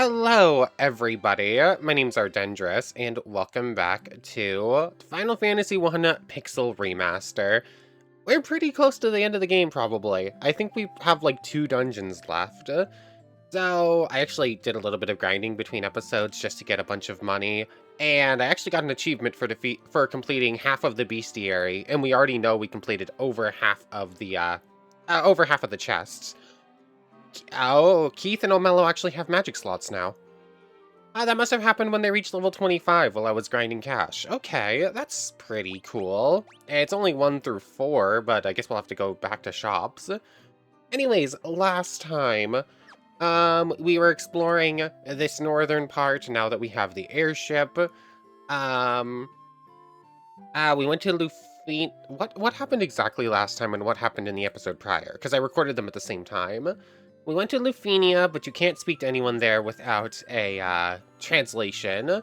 Hello, everybody. My name's Ardendris, and welcome back to Final Fantasy I Pixel Remaster. We're pretty close to the end of the game, probably. I think we have like 2 dungeons left. So I actually did a little bit of grinding between episodes just to get a bunch of money, and I actually got an achievement for completing half of the bestiary, and we already know we completed over half of the chests. Oh, Keith and Omello actually have magic slots now. That must have happened when they reached level 25 while I was grinding cash. Okay, that's pretty cool. It's only 1 through 4, but I guess we'll have to go back to shops. Anyways, last time, we were exploring this northern part now that we have the airship. Um, we went to Luffy. What happened exactly last time and what happened in the episode prior? Because I recorded them at the same time. We went to Lufenia, but you can't speak to anyone there without a translation.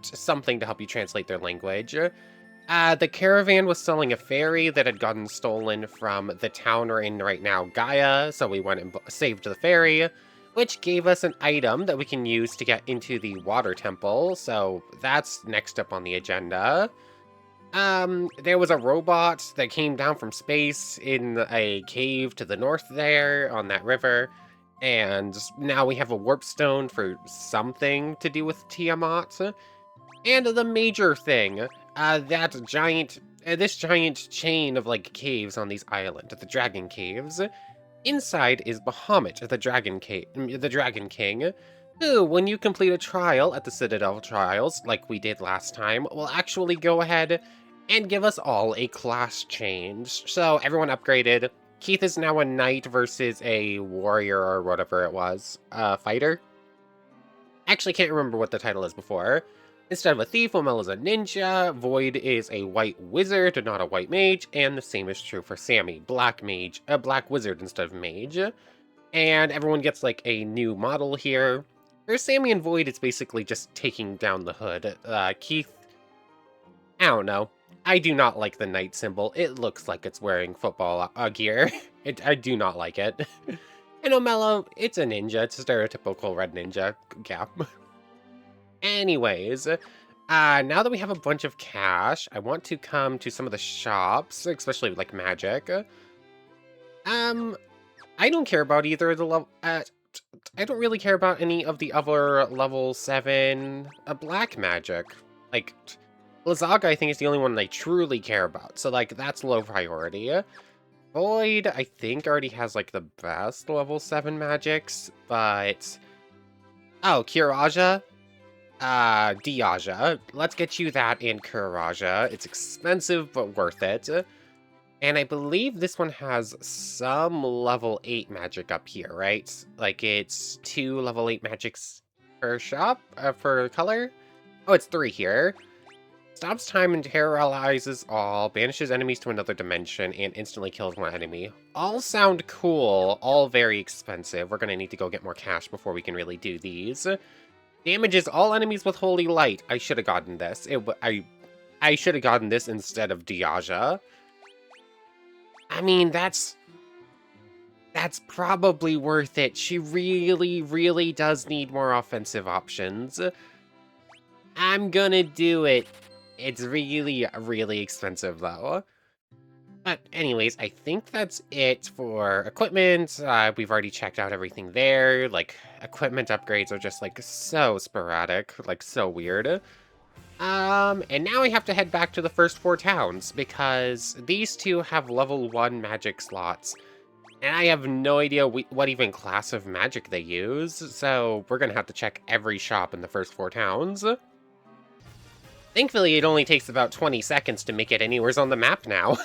Something to help you translate their language. The caravan was selling a ferry that had gotten stolen from the town we're in right now, Gaia, so we went and saved the ferry, which gave us an item that we can use to get into the water temple, so that's next up on the agenda. There was a robot that came down from space in a cave to the north there on that river, and now we have a warp stone for something to do with Tiamat. And the major thing, this giant chain of like caves on these islands, the Dragon Caves. Inside is Bahamut, the Dragon King, who, when you complete a trial at the Citadel Trials, like we did last time, will actually go ahead and give us all a class change. So everyone upgraded. Keith is now a knight versus a warrior or whatever it was. Fighter? Actually can't remember what the title is before. Instead of a thief, Omel is a ninja, Void is a white wizard, not a white mage, and the same is true for Sammy, black mage, a black wizard instead of mage. And everyone gets like a new model here. For Sammy and Void, it's basically just taking down the hood. Keith, I don't know. I do not like the knight symbol. It looks like it's wearing football gear. I do not like it. And Omello, it's a ninja. It's a stereotypical red ninja cap. Anyways, now that we have a bunch of cash, I want to come to some of the shops, especially like magic. I don't care about either of the level. I don't really care about any of the other level 7 black magic. Like, Lazaga, I think, is the only one I truly care about, so, like, that's low priority. Void, I think, already has, like, the best level 7 magics, but... Oh, Kiraja? Diaja. Let's get you that and Kiraja. It's expensive, but worth it. And I believe this one has some level 8 magic up here, right? Like, it's 2 level 8 magics per shop, per color? Oh, it's 3 here. Stops time and terrorizes all, banishes enemies to another dimension, and instantly kills one enemy. All sound cool, all very expensive. We're gonna need to go get more cash before we can really do these. Damages all enemies with Holy Light. I should have gotten this. I should have gotten this instead of Diaja. I mean, that's probably worth it. She really, really does need more offensive options. I'm gonna do it. It's really, really expensive, though. But anyways, I think that's it for equipment. We've already checked out everything there. Like, equipment upgrades are just, like, so sporadic. Like, so weird. And now we have to head back to the first 4 towns, because these two have level 1 magic slots. And I have no idea what even class of magic they use, so we're gonna have to check every shop in the first 4 towns. Thankfully, it only takes about 20 seconds to make it anywhere on the map now.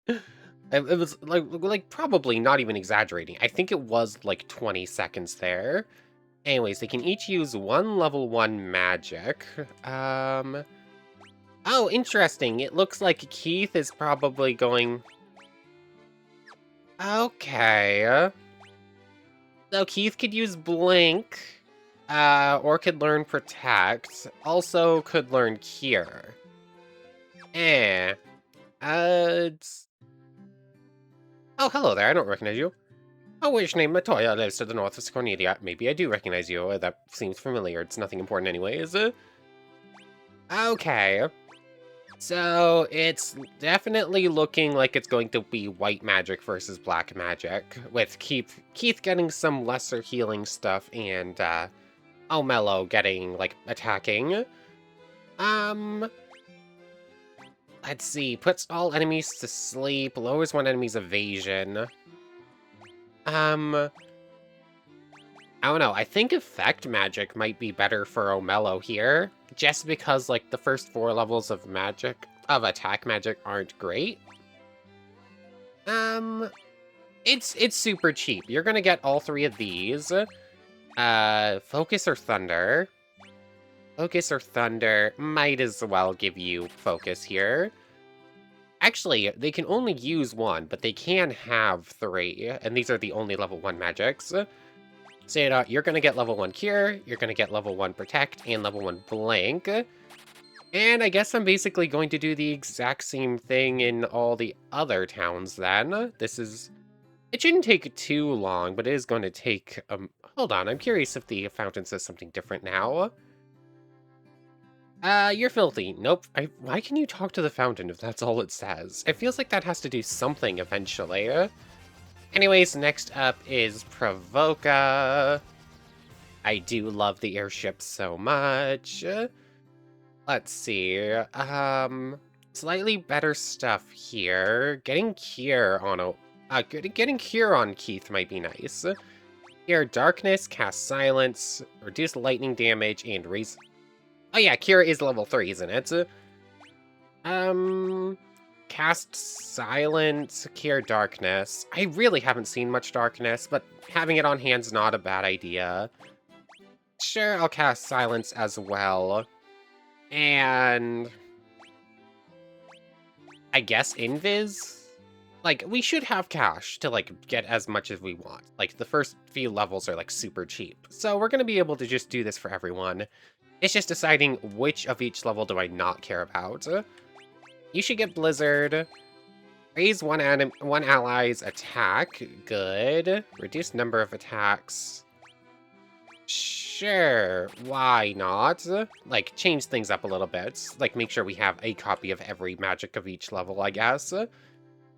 It was, like, probably not even exaggerating. I think it was, like, 20 seconds there. Anyways, they can each use 1 level 1 magic. Oh, interesting. It looks like Keith is probably going... Okay. So Keith could use Blink. Or could learn Protect. Also could learn Cure. It's... Oh, hello there. I don't recognize you. A witch named Matoya lives to the north of Cornelia. Maybe I do recognize you. That seems familiar. It's nothing important anyways. Okay. So, it's definitely looking like it's going to be white magic versus black magic, with Keith getting some lesser healing stuff and, O'Mello getting, like, attacking. Um, let's see. Puts all enemies to sleep, lowers one enemy's evasion. I don't know. I think effect magic might be better for O'Mello here, just because, like, the first 4 levels of attack magic aren't great. It's super cheap. You're gonna get all 3 of these. Focus or Thunder. Focus or Thunder might as well give you Focus here. Actually, they can only use 1, but they can have 3, and these are the only level 1 magics. So you're gonna get level 1 Cure, you're gonna get level 1 Protect, and level 1 Blank. And I guess I'm basically going to do the exact same thing in all the other towns then. It shouldn't take too long, but it is going to take, hold on, I'm curious if the fountain says something different now. You're filthy. Nope. Why can you talk to the fountain if that's all it says? It feels like that has to do something eventually. Anyways, next up is Provoca. I do love the airship so much. Let's see. Slightly better stuff here. Getting Cure on Keith might be nice. Here, Darkness, Cast Silence, Reduce Lightning Damage, and raise... Oh yeah, Cure is level 3, isn't it? Cast Silence, Cure Darkness. I really haven't seen much Darkness, but having it on hand's not a bad idea. Sure, I'll cast Silence as well. And... I guess Invis? Like, we should have cash to, like, get as much as we want. Like, the first few levels are, like, super cheap. So we're gonna be able to just do this for everyone. It's just deciding which of each level do I not care about. You should get Blizzard. Raise one ally's attack. Good. Reduce number of attacks. Sure, why not? Like, change things up a little bit. Like, make sure we have a copy of every magic of each level, I guess.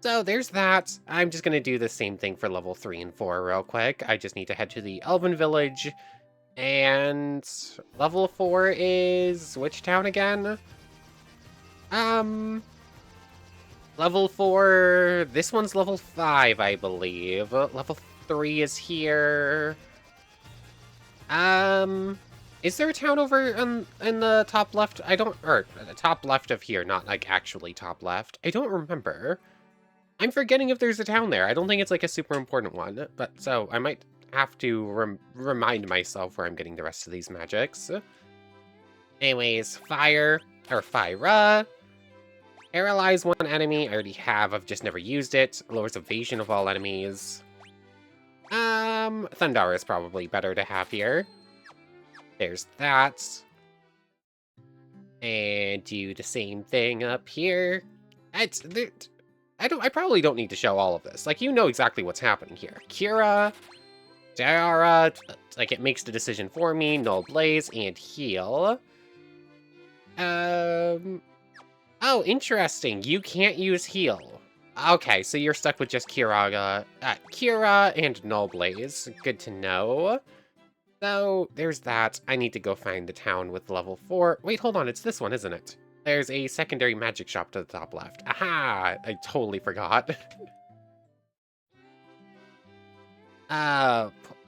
So there's that. I'm just gonna do the same thing for level 3 and 4 real quick. I just need to head to the Elven Village. And level 4 is which town again? Level 4, this one's level 5, I believe. Level 3 is here. Is there a town over in the top left? Or the top left of here, not like actually top left. I don't remember. I'm forgetting if there's a town there. I don't think it's like a super important one, but so I might have to remind myself where I'm getting the rest of these magics. Anyways, Fire. Paralyze one enemy. I already have. I've just never used it. Lowers evasion of all enemies. Thundara is probably better to have here. There's that. And do the same thing up here. I probably don't need to show all of this. Like, you know exactly what's happening here. Kira, Dara, like, it makes the decision for me. Null Blaze, and heal. Oh, interesting. You can't use heal. Okay, so you're stuck with just Kira and Null Blaze. Good to know. So, there's that. I need to go find the town with level 4. Wait, hold on. It's this one, isn't it? There's a secondary magic shop to the top left. Aha! I totally forgot.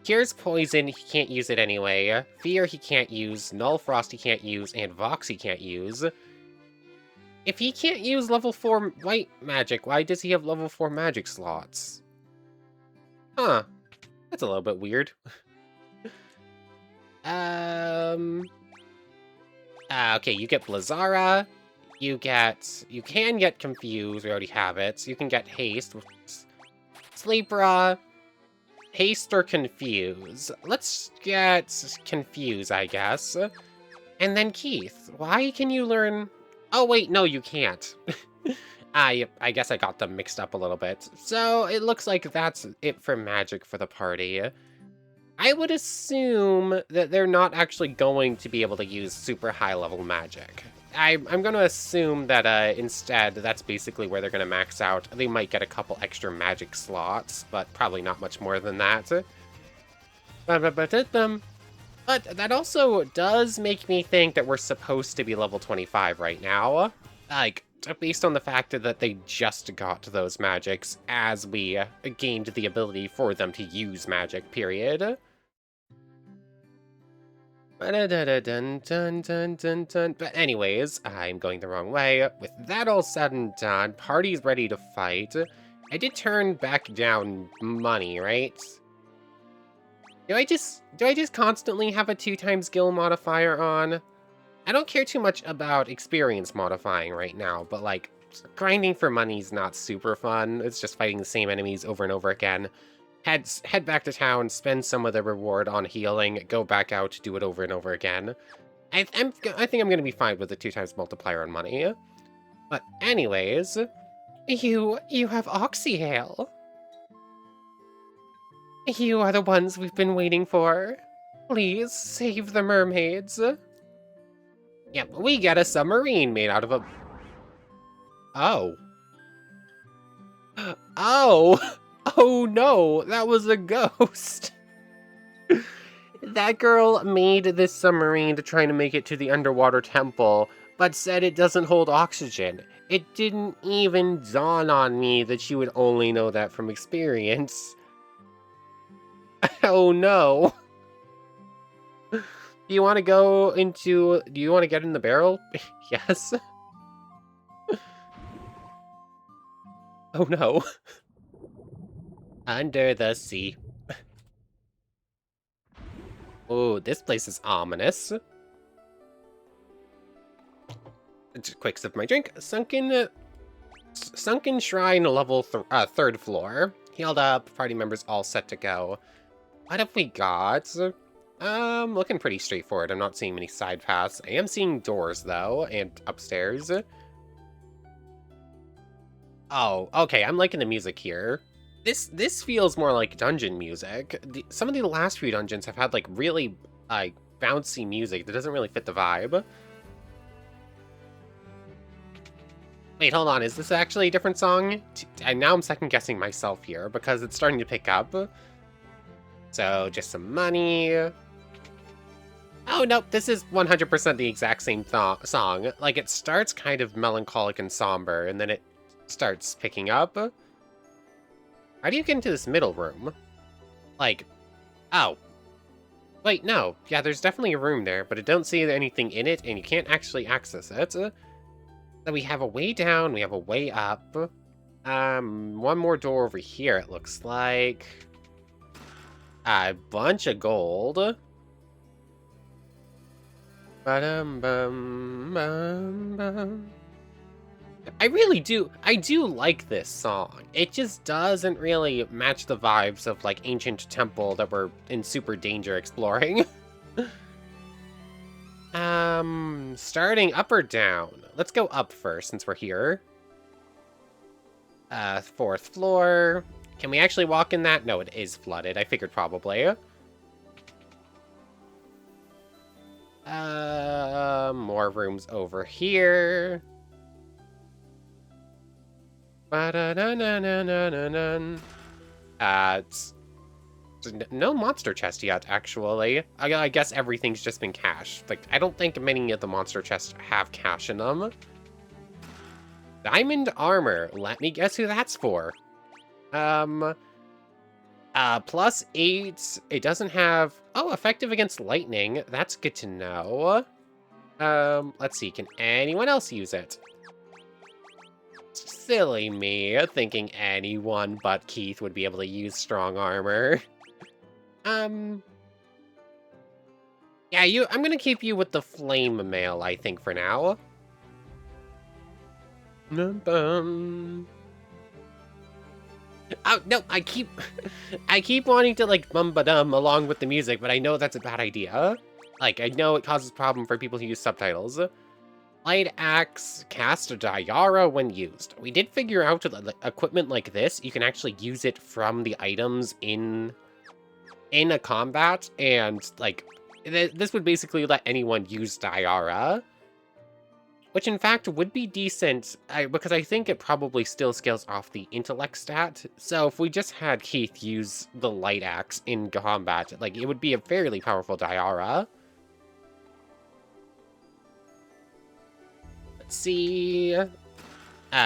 Cure's Poison, he can't use it anyway. Fear he can't use. Null Frost he can't use. And Vox he can't use. If he can't use level 4 white magic, why does he have level 4 magic slots? Huh. That's a little bit weird. Okay, you get Blizzara. You can get Confused, we already have it. You can get Haste. Sleepra. Haste or Confuse. Let's get Confuse, I guess. And then Keith. Why can you learn... Oh, wait, no, you can't. I guess I got them mixed up a little bit. So it looks like that's it for magic for the party. I would assume that they're not actually going to be able to use super high level magic. I'm going to assume that instead that's basically where they're going to max out. They might get a couple extra magic slots, but probably not much more than that. But that also does make me think that we're supposed to be level 25 right now. Like, based on the fact that they just got those magics as we gained the ability for them to use magic, period. But anyways, I'm going the wrong way. With that all said and done, party's ready to fight. I did turn back down money, right? Do I just constantly have a 2x skill modifier on? I don't care too much about experience modifying right now, but like, grinding for money's not super fun. It's just fighting the same enemies over and over again. Head back to town, spend some of the reward on healing, go back out, do it over and over again. I think I'm gonna be fine with the 2x multiplier on money. But anyways, you have Oxyhale. You are the ones we've been waiting for. Please save the mermaids. Yep, we get a submarine made out of a... Oh. Oh! Oh no, that was a ghost. That girl made this submarine to try to make it to the underwater temple, but said it doesn't hold oxygen. It didn't even dawn on me that she would only know that from experience. Oh no. Do you want to do you want to get in the barrel? Yes. Oh no. Under the sea. Oh, this place is ominous. Just a quick sip of my drink. Sunken shrine level 3rd floor. Healed up, party members all set to go. What have we got? Looking pretty straightforward. I'm not seeing many side paths. I am seeing doors though, and upstairs. Oh, okay, I'm liking the music here. This feels more like dungeon music. Some of the last few dungeons have had like really bouncy music that doesn't really fit the vibe. Wait, hold on, is this actually a different song? And now I'm second guessing myself here because it's starting to pick up. So just some money. Oh nope, this is 100% the exact same song. Like it starts kind of melancholic and somber and then it starts picking up. How do you get into this middle room? Like, oh. Wait, no. Yeah, there's definitely a room there, but I don't see anything in it, and you can't actually access it. So we have a way down, we have a way up. One more door over here, it looks like. A bunch of gold. Ba-dum-bum-bum-bum. I do like this song. It just doesn't really match the vibes of like ancient temple that we're in super danger exploring. Starting up or down? Let's go up first since we're here. 4th floor. Can we actually walk in that? No, it is flooded. I figured probably. More rooms over here. No monster chest yet, actually. I guess everything's just been cash. Like, I don't think many of the monster chests have cash in them. Diamond armor. Let me guess who that's for. +8. It doesn't have... Oh, effective against lightning. That's good to know. Let's see. Can anyone else use it? Silly me, thinking anyone but Keith would be able to use strong armor. Yeah, I'm gonna keep you with the flame mail, I think, for now. Oh, no, I keep wanting to, like, bum-ba-dum along with the music, but I know that's a bad idea. Like, I know it causes problem for people who use subtitles. Light axe cast Diara when used. We did figure out that equipment like this, you can actually use it from the items in a combat, and like this would basically let anyone use Diara, which in fact would be decent because I think it probably still scales off the intellect stat. So if we just had Keith use the light axe in combat, like it would be a fairly powerful Diara. Let's see.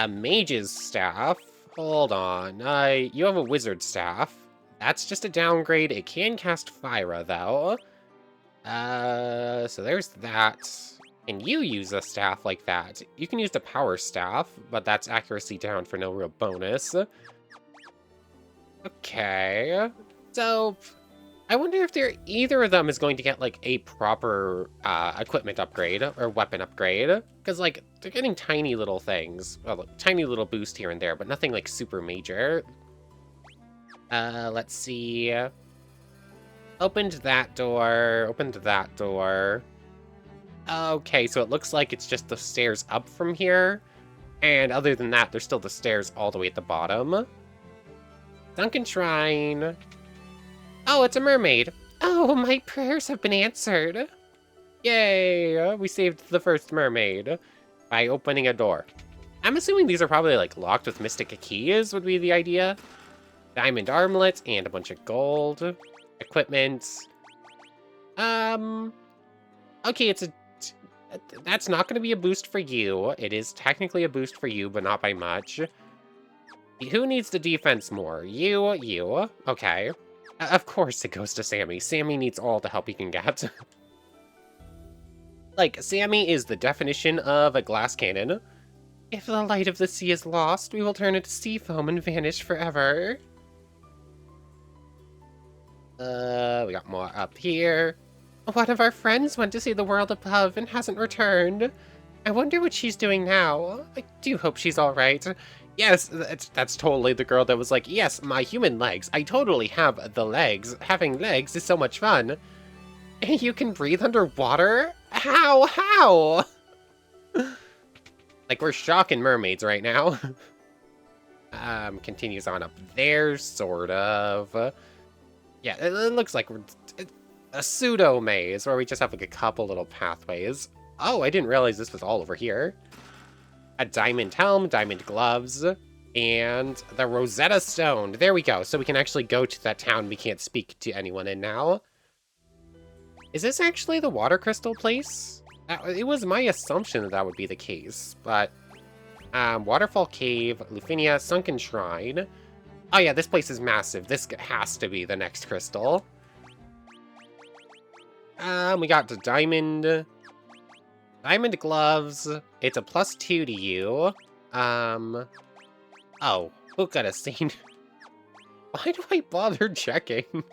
Mage's staff. Hold on. You have a wizard staff. That's just a downgrade. It can cast Fire, though. So there's that. And you use a staff like that. You can use the power staff, but that's accuracy down for no real bonus. Okay. So, I wonder if either of them is going to get, like, a proper equipment upgrade or weapon upgrade. Because, like, they're getting tiny little things. Well, tiny little boost here and there, but nothing, like, super major. Let's see. Opened that door. Opened that door. Okay, so it looks like it's just the stairs up from here. And other than that, there's still the stairs all the way at the bottom. Sunken Shrine. Oh, it's a mermaid. Oh, my prayers have been answered. Yay! We saved the first mermaid by opening a door. I'm assuming these are probably like locked with mystic keys would be the idea. Diamond armlets and a bunch of gold. Equipment. Okay, that's not going to be a boost for you. It is technically a boost for you, but not by much. Who needs the defense more? You. Okay. Of course it goes to Sammy. Sammy needs all the help he can get. Like, Sammy is the definition of a glass cannon. If the light of the sea is lost, we will turn into sea foam and vanish forever. We got more up here. One of our friends went to see the world above and hasn't returned. I wonder what she's doing now. I do hope she's alright. Yes, that's totally the girl that was like, yes, my human legs. I totally have the legs. Having legs is so much fun. You can breathe underwater? How? Like, we're shocking mermaids right now. Continues on up there, sort of. Yeah, it looks like we're a pseudo maze where we just have like a couple little pathways. Oh, I didn't realize this was all over here. A diamond helm, diamond gloves, and the Rosetta Stone. There we go. So we can actually go to that town we can't speak to anyone in now. Is this actually the water crystal place? It was my assumption that would be the case, but Waterfall Cave, Lufinia, Sunken Shrine. Oh yeah, this place is massive. This has to be the next crystal. We got the diamond gloves. It's a +2 to you. Oh, who could have seen? Why do I bother checking?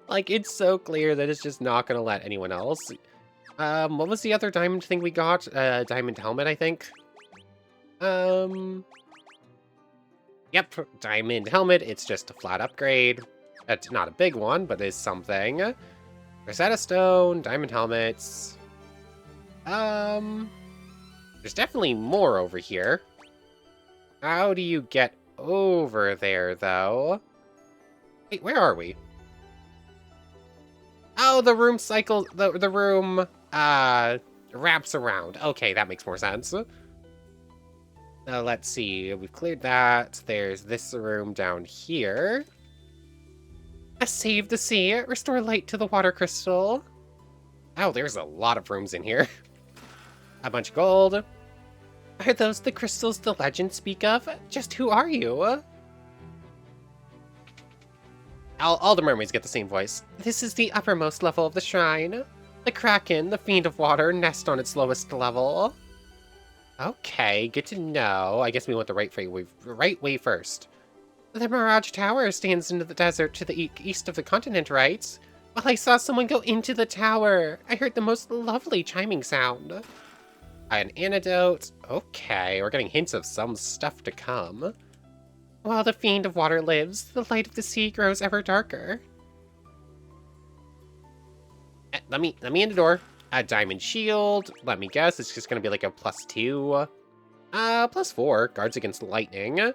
Like, it's so clear that it's just not gonna let anyone else. What was the other diamond thing we got? Diamond helmet, I think. Yep, diamond helmet. It's just a flat upgrade. It's not a big one, but it's something. Rosetta Stone, diamond helmets. There's definitely more over here. How do you get over there, though? Wait, where are we? Oh, the room cycles, the room, wraps around. Okay, that makes more sense. Let's see, we've cleared that. There's this room down here. Save the sea, restore light to the water crystal. Oh, there's a lot of rooms in here. A bunch of gold. Are those the crystals the legends speak of? Just who are you? All the mermaids get the same voice. This is the uppermost level of the shrine. The Kraken, the fiend of water, nest on its lowest level. Okay, good to know. I guess we went the right way first. The Mirage Tower stands into the desert to the east of the continent, right? Well, I saw someone go into the tower. I heard the most lovely chiming sound. An antidote. Okay, we're getting hints of some stuff to come. While the fiend of water lives, the light of the sea grows ever darker. Let me in the door. A diamond shield. Let me guess, it's just gonna be like a +2. +4. Guards against lightning.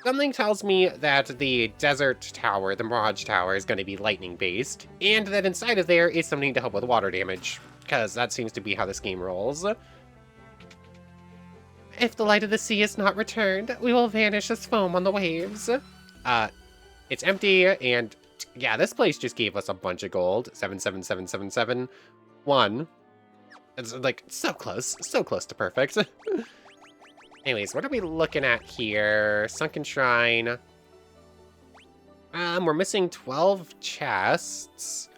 Something tells me that the desert tower, the Mirage Tower, is gonna be lightning-based, and that inside of there is something to help with water damage, because that seems to be how this game rolls. If the light of the sea is not returned, we will vanish as foam on the waves. It's empty, and yeah, this place just gave us a bunch of gold. 77777 It's like so close to perfect. Anyways, what are we looking at here? Sunken Shrine. We're missing 12 chests.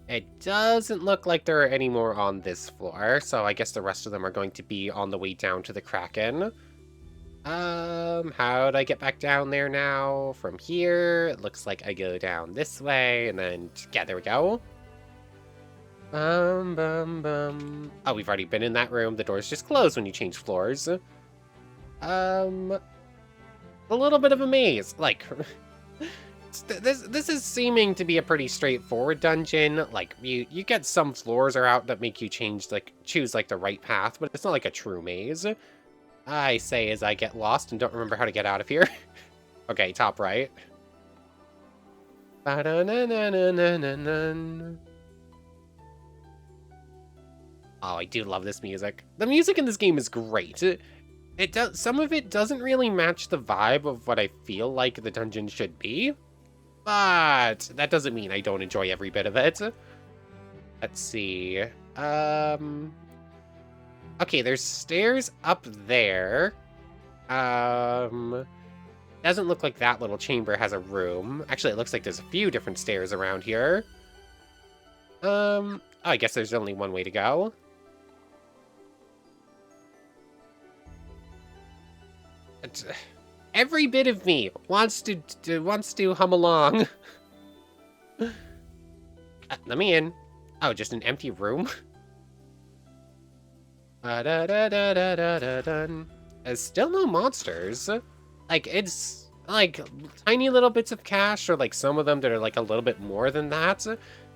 It doesn't look like there are any more on this floor, so I guess the rest of them are going to be on the way down to the Kraken. How'd I get back down there now? From here, it looks like I go down this way, and then, yeah, there we go. Oh, we've already been in that room. The doors just close when you change floors. A little bit of a maze. Like, this is seeming to be a pretty straightforward dungeon. Like, you get some floors are out that make you choose the right path, but it's not like a true maze. I say as I get lost and don't remember how to get out of here. Okay, top right. Oh, I do love this music. The music in this game is great. Some of it doesn't really match the vibe of what I feel like the dungeon should be, but that doesn't mean I don't enjoy every bit of it. Let's see. Okay, there's stairs up there. Doesn't look like that little chamber has a room. Actually, it looks like there's a few different stairs around here. Oh, I guess there's only one way to go. Every bit of me wants to hum along. Let me in. Oh, just an empty room? There's still no monsters. Like, it's like tiny little bits of cash, or like some of them that are like a little bit more than that.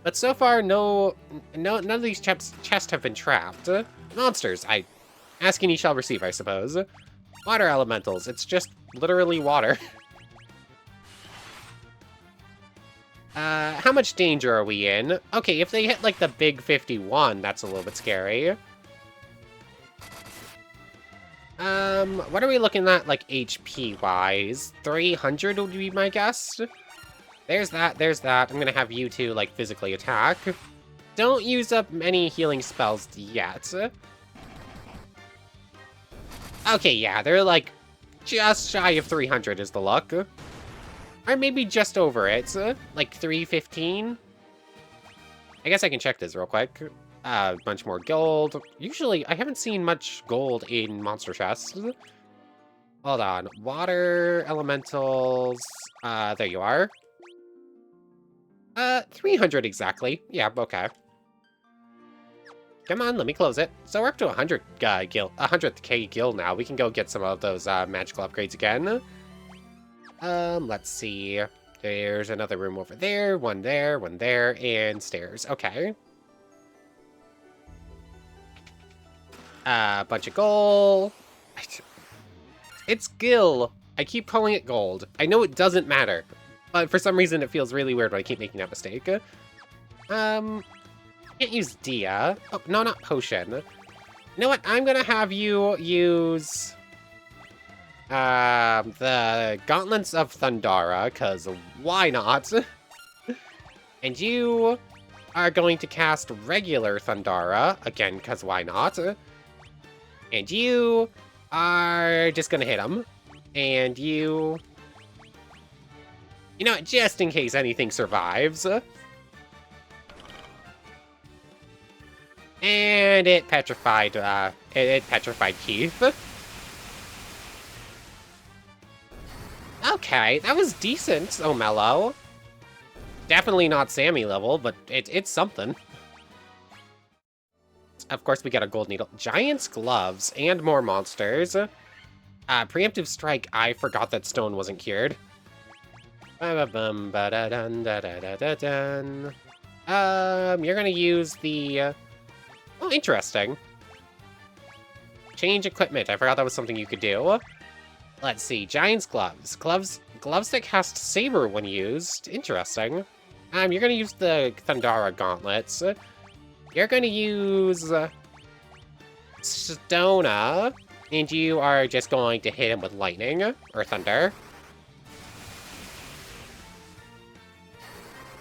But so far, none of these chests have been trapped. Monsters, ask and ye shall receive, I suppose. Water elementals, it's just literally water. How much danger are we in? Okay, if they hit like the big 51, that's a little bit scary. What are we looking at, like, HP-wise? 300 would be my guess? There's that. I'm gonna have you two, like, physically attack. Don't use up any healing spells yet. Okay, yeah, they're, like, just shy of 300 is the luck. Or maybe just over it. Like, 315? I guess I can check this real quick. A bunch more gold. Usually, I haven't seen much gold in monster chests. Hold on. Water elementals. There you are. 300 exactly. Yeah, okay. Come on, let me close it. So we're up to 100th K gil now. We can go get some of those magical upgrades again. Let's see. There's another room over there, one there, and stairs. Okay. Bunch of gold. It's gil. I keep calling it gold. I know it doesn't matter, but for some reason it feels really weird when I keep making that mistake. Can't use Dia. Oh, no, not potion. You know what? I'm gonna have you use the Gauntlets of Thundara, because why not? And you are going to cast regular Thundara, again, because why not? And you are just gonna hit him. And you know, just in case anything survives. And it petrified, it petrified Keith. Okay, that was decent, oh mellow. Definitely not Sammy level, but it's something. Of course, we got a gold needle. Giant's gloves and more monsters. Preemptive strike, I forgot that stone wasn't cured. You're gonna use the Oh, interesting. Change equipment. I forgot that was something you could do. Let's see. Giant's gloves. Gloves that cast Saber when used. Interesting. You're gonna use the Thundara gauntlets. You're gonna use Stona, and you are just going to hit him with lightning or thunder.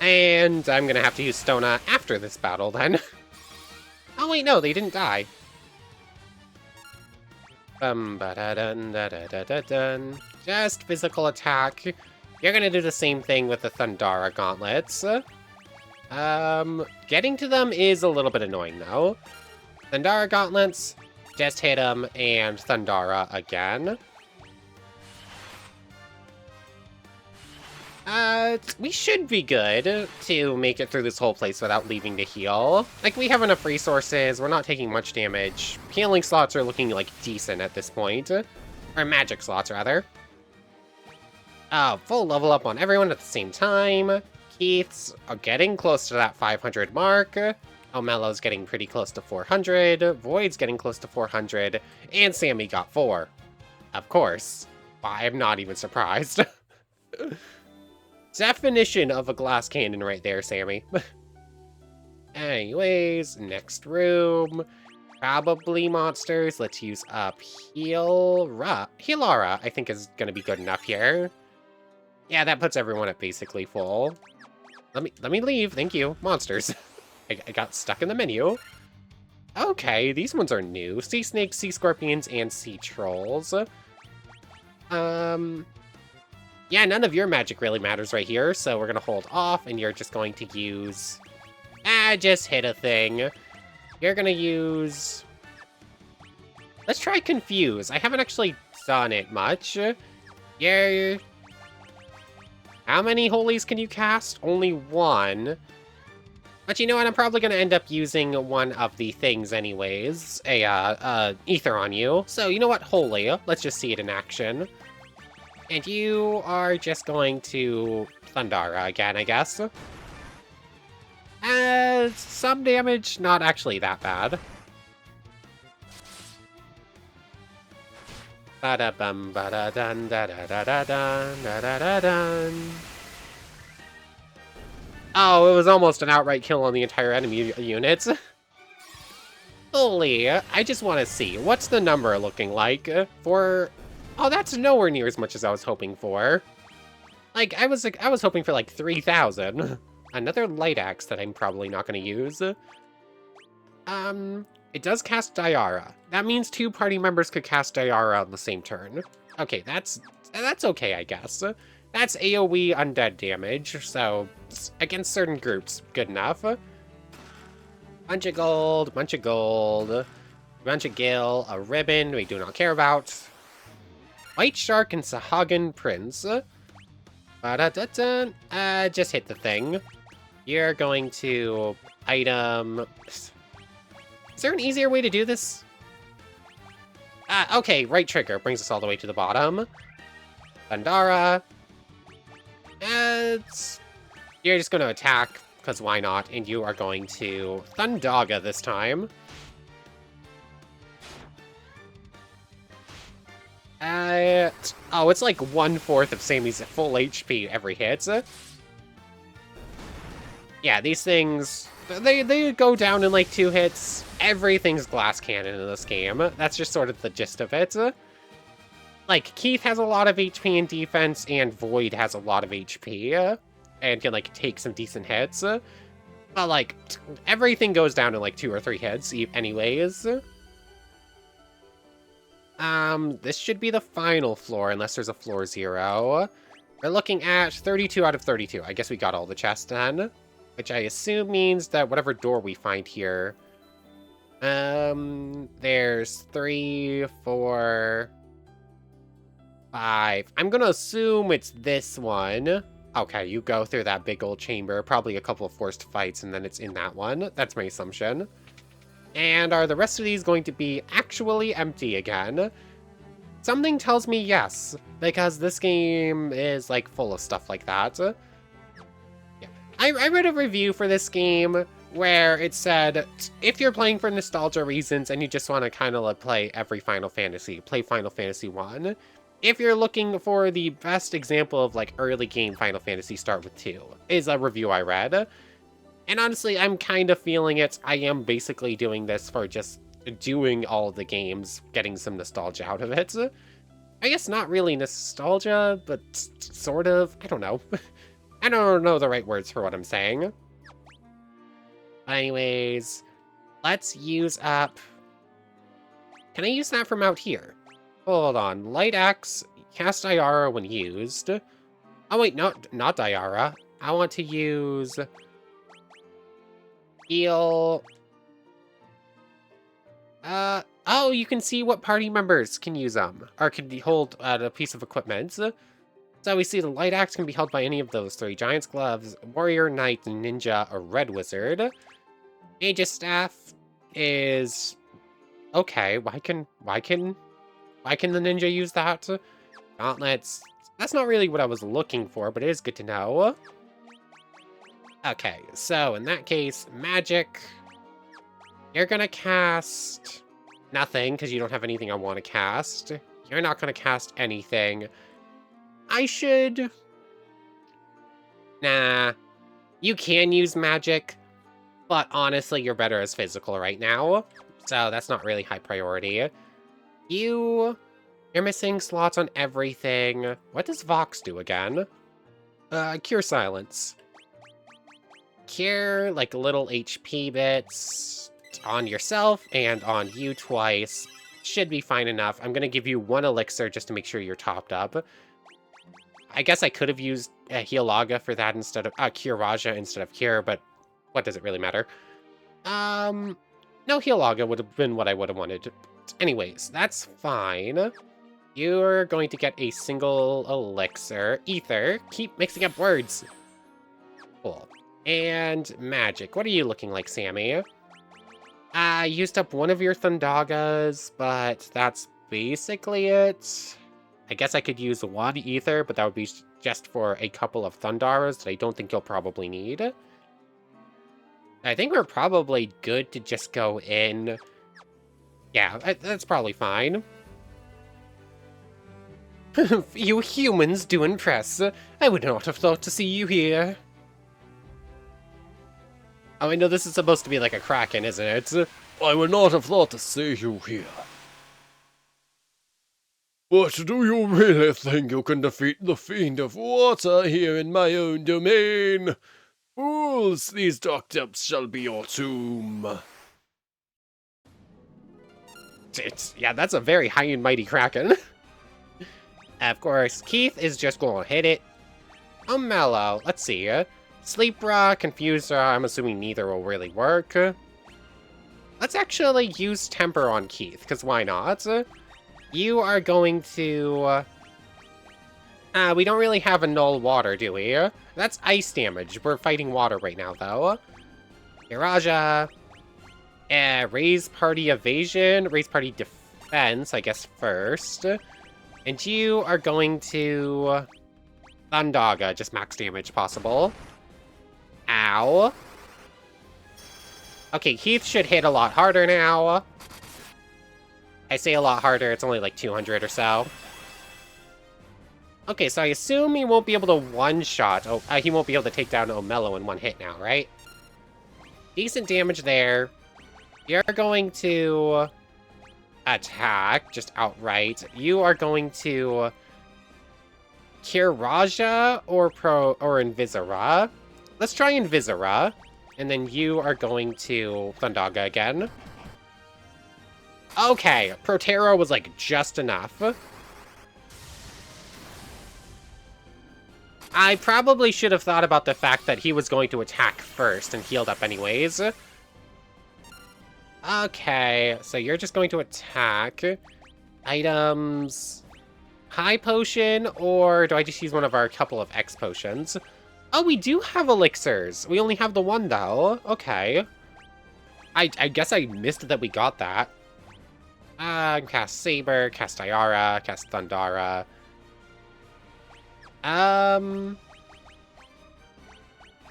And I'm gonna have to use Stona after this battle then. Oh wait, no, they didn't die. Ba-da-dun-da-da-da-da-dun. Just physical attack. You're gonna do the same thing with the Thundara gauntlets. Getting to them is a little bit annoying though. Thundara gauntlets, just hit them, and Thundara again. We should be good to make it through this whole place without leaving to heal. Like, we have enough resources, we're not taking much damage. Healing slots are looking, like, decent at this point. Or magic slots, rather. Full level up on everyone at the same time. Keith's getting close to that 500 mark. Omelo's getting pretty close to 400. Void's getting close to 400. And Sammy got 4. Of course. I'm not even surprised. Definition of a glass cannon right there, Sammy. Anyways, next room. Probably monsters. Let's use up Healara, I think is going to be good enough here. Yeah, that puts everyone at basically full. Let me leave, thank you. Monsters. I got stuck in the menu. Okay, these ones are new. Sea snakes, sea scorpions, and sea trolls. Yeah, none of your magic really matters right here, so we're gonna hold off, and you're just going to use... just hit a thing. You're gonna use... Let's try Confuse. I haven't actually done it much. Yeah. How many holies can you cast? Only one. But you know what? I'm probably gonna end up using one of the things anyways. Ether on you. So, you know what? Holy. Let's just see it in action. And you are just going to Thundara again, I guess. Some damage, not actually that bad. Ba-da-bum, ba-da-dun, da-da-da-da-dun, da-da-da-dun. Oh, it was almost an outright kill on the entire enemy units. Holy, I just want to see, what's the number looking like for... Oh, that's nowhere near as much as I was hoping for. Like, I was hoping for like 3,000. Another light axe that I'm probably not going to use. It does cast Diara. That means 2 party members could cast Diara on the same turn. Okay, that's okay, I guess. That's AoE undead damage, so against certain groups, good enough. Bunch of gold, bunch of gil, a ribbon we do not care about. White Shark and Sahagan Prince. Just hit the thing. You're going to item... Is there an easier way to do this? Okay, right trigger brings us all the way to the bottom. Thundara. You're just going to attack, because why not? And you are going to Thundaga this time. Oh, it's like 1/4 of Sammy's full HP every hit. Yeah, these things, they go down in like 2 hits. Everything's glass cannon in this game. That's just sort of the gist of it. Like, Keith has a lot of HP and defense, and Void has a lot of HP, and can, like, take some decent hits. But, like, everything goes down in like 2 or 3 hits anyways. This should be the final floor, unless there's a floor 0. We're looking at 32 out of 32. I guess we got all the chests then. Which I assume means that whatever door we find here... there's 3, 4... 5. I'm gonna assume it's this one. Okay, you go through that big old chamber, probably a couple of forced fights, and then it's in that one. That's my assumption. And are the rest of these going to be actually empty again? Something tells me yes, because this game is, like, full of stuff like that. Yeah. I read a review for this game where it said, if you're playing for nostalgia reasons and you just want to kind of like play every Final Fantasy, play Final Fantasy 1. If you're looking for the best example of like early game Final Fantasy, start with 2, is a review I read. And honestly, I'm kind of feeling it. I am basically doing this for just doing all the games, getting some nostalgia out of it. I guess not really nostalgia, but sort of. I don't know. I don't know the right words for what I'm saying. Anyways, let's use up... Can I use that from out here? Hold on. Light Axe, cast Iara when used. Oh wait, not Iara. I want to use... Heal... Oh, you can see what party members can use them, or can hold a piece of equipment. So we see the Light Axe can be held by any of those 3. Giant's Gloves, Warrior, Knight, Ninja, or Red Wizard. Mage's Staff is... Okay, why can the Ninja use that? Gauntlets, that's not really what I was looking for, but it is good to know. Okay, so in that case, Magic... You're gonna cast... Nothing, because you don't have anything I want to cast. You're not gonna cast anything. I should... Nah. You can use Magic, but honestly, you're better as physical right now. So that's not really high priority. You're missing slots on everything. What does Vox do again? Cure Silence. Cure, like, little HP bits on yourself and on you twice. Should be fine enough. I'm gonna give you 1 elixir just to make sure you're topped up. I guess I could have used Healaga for that instead of... Cure Raja instead of Cure, but what does it really matter? No, Healaga would have been what I would have wanted. Anyways, that's fine. You're going to get a single elixir. Ether. Keep mixing up words. Cool. And Magic. What are you looking like, Sammy? I used up 1 of your Thundagas, but that's basically it. I guess I could use 1 Ether, but that would be just for a couple of Thundaras that I don't think you'll probably need. I think we're probably good to just go in. Yeah, that's probably fine. You humans do impress. I would not have thought to see you here. Oh, I know this is supposed to be like a Kraken, isn't it? I would not have thought to see you here. But do you really think you can defeat the Fiend of Water here in my own domain? Fools, these dark depths shall be your tomb. Yeah, that's a very high and mighty Kraken. Of course, Keith is just going to hit it. Oh, Mellow. Let's see. Sleep Rock, Confuser, I'm assuming neither will really work. Let's actually use Temper on Keith, because why not? You are going to... we don't really have a null water, do we? That's ice damage. We're fighting water right now, though. Iraja. Raise party evasion, raise party defense, I guess, first. And you are going to... Thundaga, just max damage possible. Ow. Okay, Keith should hit a lot harder now. I say a lot harder, it's only like 200 or so. Okay, so I assume he won't be able to one-shot. Oh, he won't be able to take down Omello in 1 hit now, right? Decent damage there. You're going to attack, just outright. You are going to Cure Raja or Invisira. Let's try Invisira. And then you are going to Thundaga again. Okay, Protero was like just enough. I probably should have thought about the fact that he was going to attack first and healed up anyways. Okay, so you're just going to attack. Items... High potion, or do I just use one of our couple of X potions? Oh, we do have elixirs. We only have the 1, though. Okay. I guess I missed that we got that. Cast Saber, cast Iara, cast Thundara.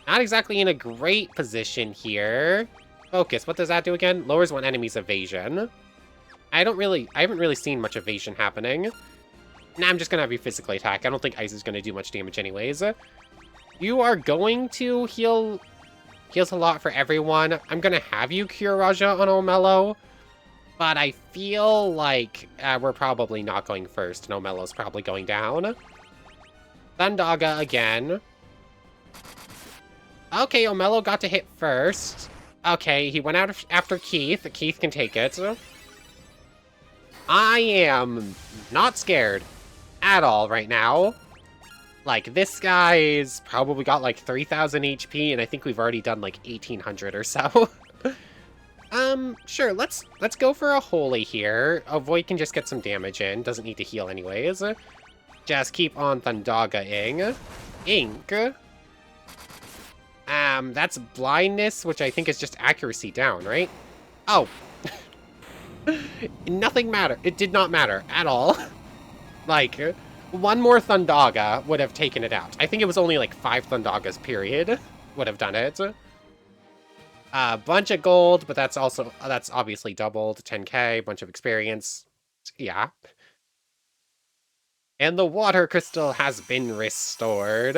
Not exactly in a great position here. Focus, what does that do again? Lowers one enemy's evasion. I haven't really seen much evasion happening. Nah, I'm just gonna have you physically attack. I don't think ice is gonna do much damage anyways. You are going to heals a lot for everyone. I'm gonna have you cure Raja on Omello, but I feel like we're probably not going first, and Omello's probably going down. Thundaga again. Okay, Omello got to hit first. Okay, he went out after Keith. Keith can take it. I am not scared at all right now. Like, this guy's probably got like 3,000 HP, and I think we've already done like 1,800 or so. Sure, let's go for a holy here. A Void can just get some damage in, doesn't need to heal anyways. Just keep on Thundaga-ing. Ink. That's blindness, which I think is just accuracy down, right? Oh. Nothing mattered. It did not matter at all. Like, one more Thundaga would have taken it out. I think it was only like 5 Thundagas, period, would have done it. A bunch of gold, but that's obviously doubled. 10k, bunch of experience. Yeah. And the water crystal has been restored.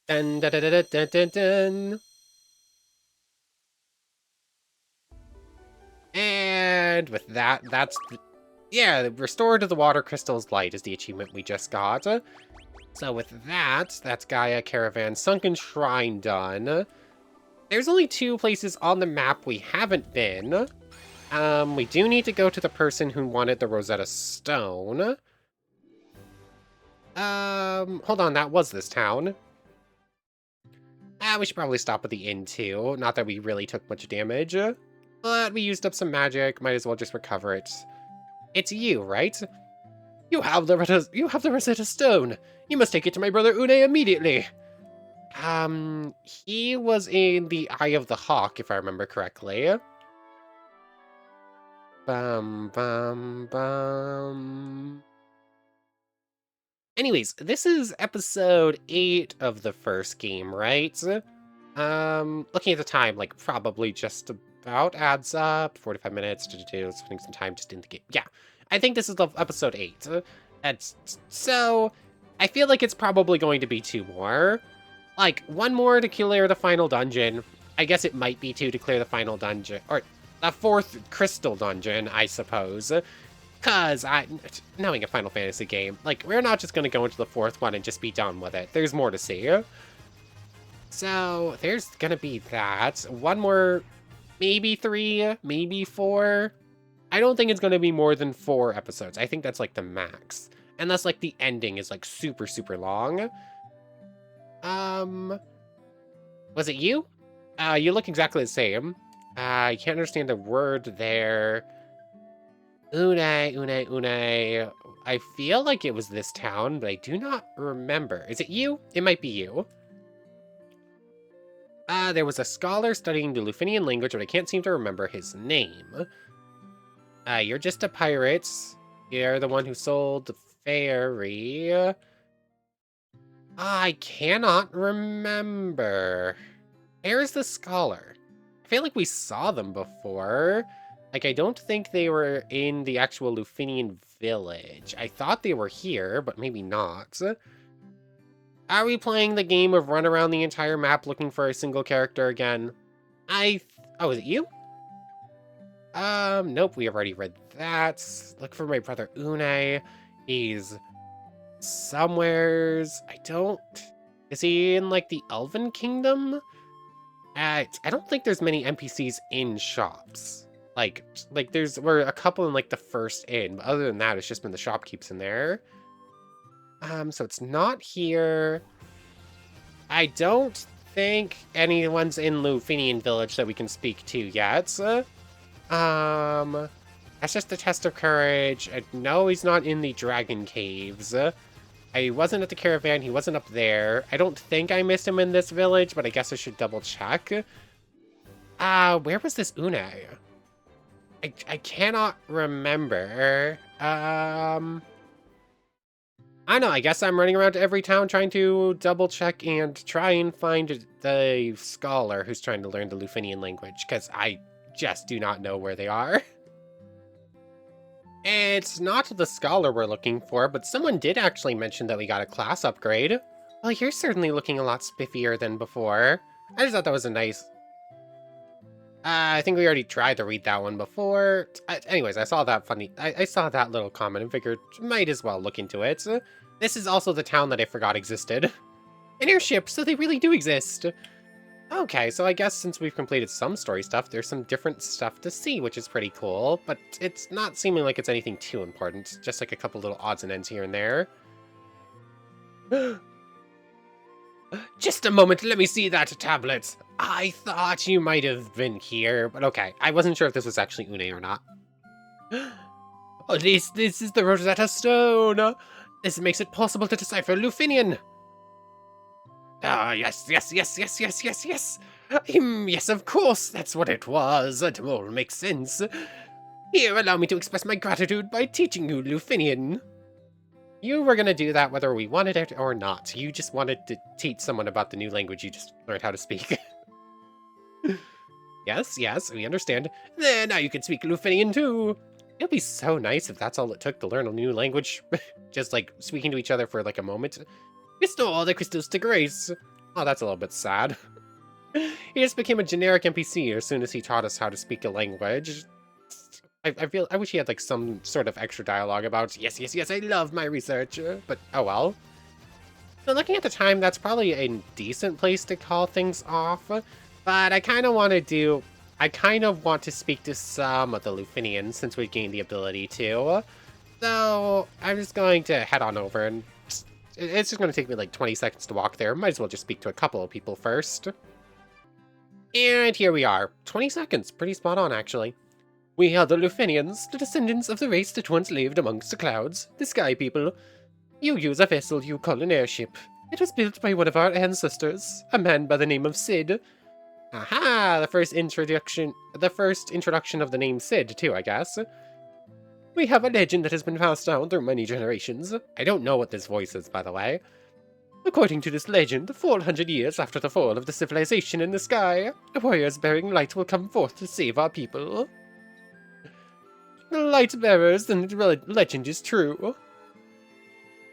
Dun, dun, dun, dun, dun, dun, dun. And with that, yeah, restore to the water crystal's light is the achievement we just got. So with that, that's Gaia Caravan Sunken Shrine done. There's only 2 places on the map we haven't been. We do need to go to the person who wanted the Rosetta Stone. Hold on, that was this town. We should probably stop at the inn too. Not that we really took much damage. But we used up some magic, might as well just recover it. It's you, right? You have the Rosetta Stone. You must take it to my brother Une immediately. He was in the Eye of the Hawk, if I remember correctly. Bum, bum, bum. Anyways, this is episode 8 of the first game, right? Looking at the time, like, probably just about adds up. 45 minutes to do, spending some time just in the game. Yeah, I think this is episode 8. So, I feel like it's probably going to be 2 more. Like, 1 more to clear the final dungeon. I guess it might be 2 to clear the final dungeon. Or, the 4th crystal dungeon, I suppose. Because, knowing a Final Fantasy game, like, we're not just going to go into the 4th one and just be done with it. There's more to see. So, there's going to be that. 1 more, maybe 3, maybe 4. I don't think it's going to be more than 4 episodes. I think that's, like, the max. Unless, like, the ending is, like, super, super long. Was it you? You look exactly the same. I can't understand the word there. Une. I feel like it was this town, but I do not remember. Is it you? It might be you. There was a scholar studying the Lufinian language, but I can't seem to remember his name. You're just a pirate. You're the one who sold the fairy. I cannot remember. Where's the scholar? I feel like we saw them before. Like, I don't think they were in the actual Lufinian village. I thought they were here, but maybe not. Are we playing the game of run around the entire map looking for a single character again? Oh, is it you? Nope, we already read that. Look for my brother Une. He's somewheres. Is he in, like, the Elven Kingdom? I don't think there's many NPCs in shops. Like we're a couple in, like, the first inn, but other than that, it's just been the shopkeepers in there. So it's not here. I don't think anyone's in Lufinian Village that we can speak to yet. That's just a test of courage. No, he's not in the Dragon Caves. I wasn't at the caravan, he wasn't up there. I don't think I missed him in this village, but I guess I should double check. Where was this Une? I cannot remember. I know, I guess I'm running around to every town trying to double check and try and find the scholar who's trying to learn the Lufinian language, because I just do not know where they are. It's not the scholar we're looking for, but someone did actually mention that we got a class upgrade. Well, you're certainly looking a lot spiffier than before. I just thought that was a nice... I think we already tried to read that one before. Anyways, I saw that funny... I saw that little comment and figured might as well look into it. This is also the town that I forgot existed. An airship, so they really do exist. Okay, so I guess since we've completed some story stuff, there's some different stuff to see, which is pretty cool, but it's not seeming like it's anything too important, just like a couple little odds and ends here and there. Just a moment, let me see that tablet. I thought you might have been here, but okay, I wasn't sure if this was actually Une or not. Oh, this is the Rosetta Stone. This makes it possible to decipher Lufinian. Ah, yes. Yes, of course, that's what it was. It all makes sense. Here, allow me to express my gratitude by teaching you Lufinian. You were gonna do that whether we wanted it or not. You just wanted to teach someone about the new language you just learned how to speak. Yes, we understand. There, now you can speak Lufinian too. It'd be so nice if that's all it took to learn a new language. Just like speaking to each other for like a moment. Restore the crystals to Grace. Oh, that's a little bit sad. He just became a generic NPC as soon as he taught us how to speak a language. I wish he had like some sort of extra dialogue about, yes, I love my research, but oh well. So looking at the time, that's probably a decent place to call things off, but I kind of want to speak to some of the Lufinians since we've gained the ability to. So I'm just going to head on over and it's just going to take me like 20 seconds to walk there. Might as well just speak to a couple of people first. And here we are. 20 seconds. Pretty spot on, actually. We are the Lufinians, the descendants of the race that once lived amongst the clouds, the Sky People. You use a vessel you call an airship. It was built by one of our ancestors, a man by the name of Sid. Aha! The first introduction of the name Sid, too, I guess. We have a legend that has been passed down through many generations. I don't know what this voice is, by the way. According to this legend, 400 years after the fall of the civilization in the sky, warriors bearing light will come forth to save our people. The light bearers, and the legend is true.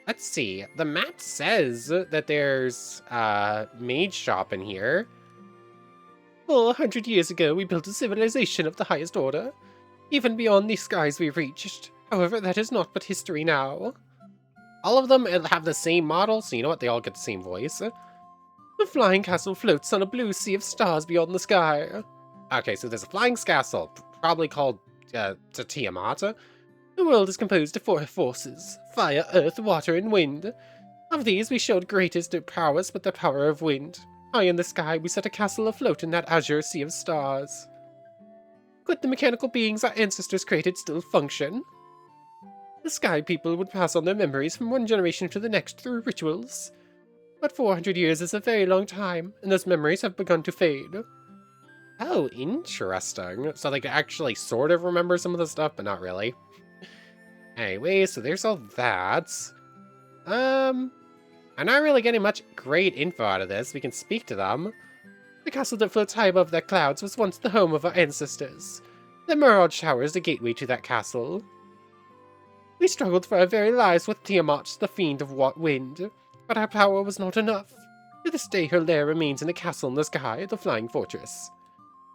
Let's see. The map says that there's a mage shop in here. 400 years ago, we built a civilization of the highest order. Even beyond the skies we've reached. However, that is not but history now. All of them have the same model, so you know what? They all get the same voice. The flying castle floats on a blue sea of stars beyond the sky. Okay, so there's a flying castle, probably called Tiamat. The world is composed of 4 forces: fire, earth, water, and wind. Of these, we showed greatest prowess with the power of wind. High in the sky, we set a castle afloat in that azure sea of stars. Could the mechanical beings our ancestors created still function? The Sky People would pass on their memories from one generation to the next through rituals. But 400 years is a very long time, and those memories have begun to fade. Oh, interesting. So they could actually sort of remember some of the stuff, but not really. Anyway, so there's all that. I'm not really getting much great info out of this. We can speak to them. The castle that floats high above the clouds was once the home of our ancestors. The Mirage Tower is the gateway to that castle. We struggled for our very lives with Tiamat, the fiend of wind, but our power was not enough. To this day, her lair remains in the castle in the sky, the Flying Fortress.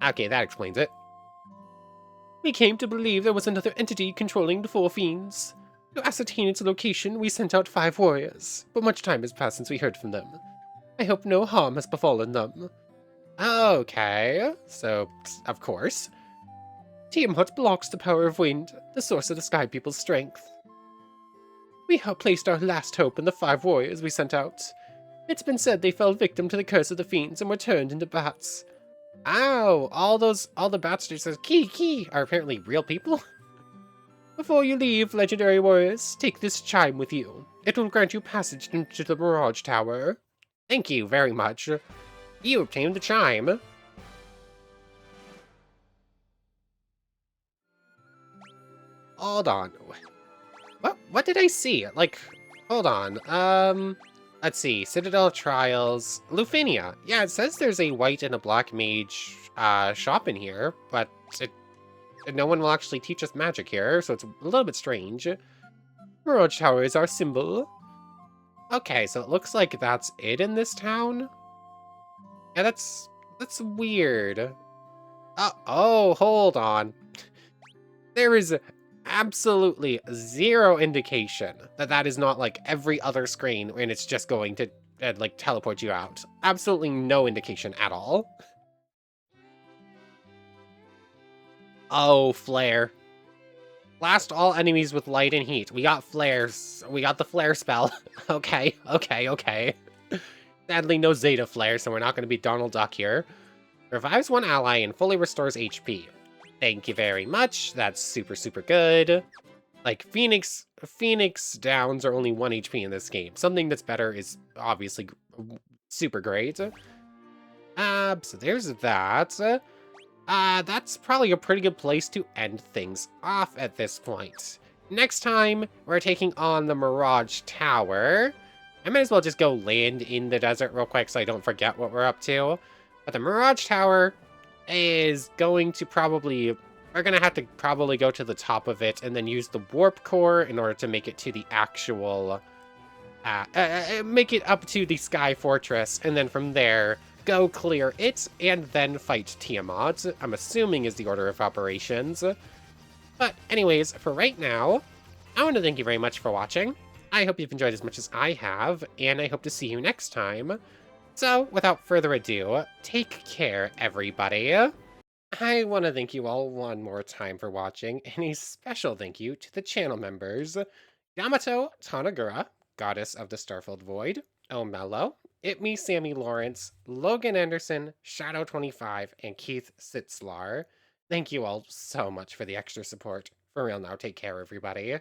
Okay, that explains it. We came to believe there was another entity controlling the 4 fiends. To ascertain its location, we sent out 5 warriors, but much time has passed since we heard from them. I hope no harm has befallen them. Okay, so, of course. Tiamat blocks the power of wind, the source of the Sky People's strength. We have placed our last hope in the 5 warriors we sent out. It's been said they fell victim to the curse of the fiends and were turned into bats. Ow! All the bats that says key are apparently real people? Before you leave, legendary warriors, take this chime with you. It will grant you passage into the Mirage Tower. Thank you very much. You obtained the chime. Hold on. What did I see? Like, Hold on. Let's see. Citadel of Trials, Lufinia. Yeah, it says there's a white and a black mage shop in here, but no one will actually teach us magic here, so it's a little bit strange. Mirage Tower is our symbol. Okay, so it looks like that's it in this town. Yeah, that's weird. Oh, hold on. There is absolutely zero indication that that is not like every other screen and it's just going to like teleport you out. Absolutely no indication at all. Oh, flare. Blast all enemies with light and heat. We got flares. We got the flare spell. Okay. Sadly, no Zeta flare, so we're not going to be Donald Duck here. Revives one ally and fully restores HP. Thank you very much. That's super good. Like, Phoenix downs are only 1 HP in this game. Something that's better is obviously super great. So there's that. That's probably a pretty good place to end things off at this point. Next time, we're taking on the Mirage Tower. I might as well just go land in the desert real quick so I don't forget what we're up to. But the Mirage Tower is going to probably... We're going to have to probably go to the top of it and then use the warp core in order to make it to the actual... make it up to the Sky Fortress, and then from there, go clear it, and then fight Tiamat, I'm assuming is the order of operations. But anyways, for right now, I want to thank you very much for watching. I hope you've enjoyed as much as I have, and I hope to see you next time. So, without further ado, take care, everybody. I want to thank you all one more time for watching, and a special thank you to the channel members, Yamato Tanagura, Goddess of the Starfield Void, Omello, Me Sammy Lawrence, Logan Anderson, Shadow25, and Keith Sitzlar. Thank you all so much for the extra support. For real now, take care, everybody.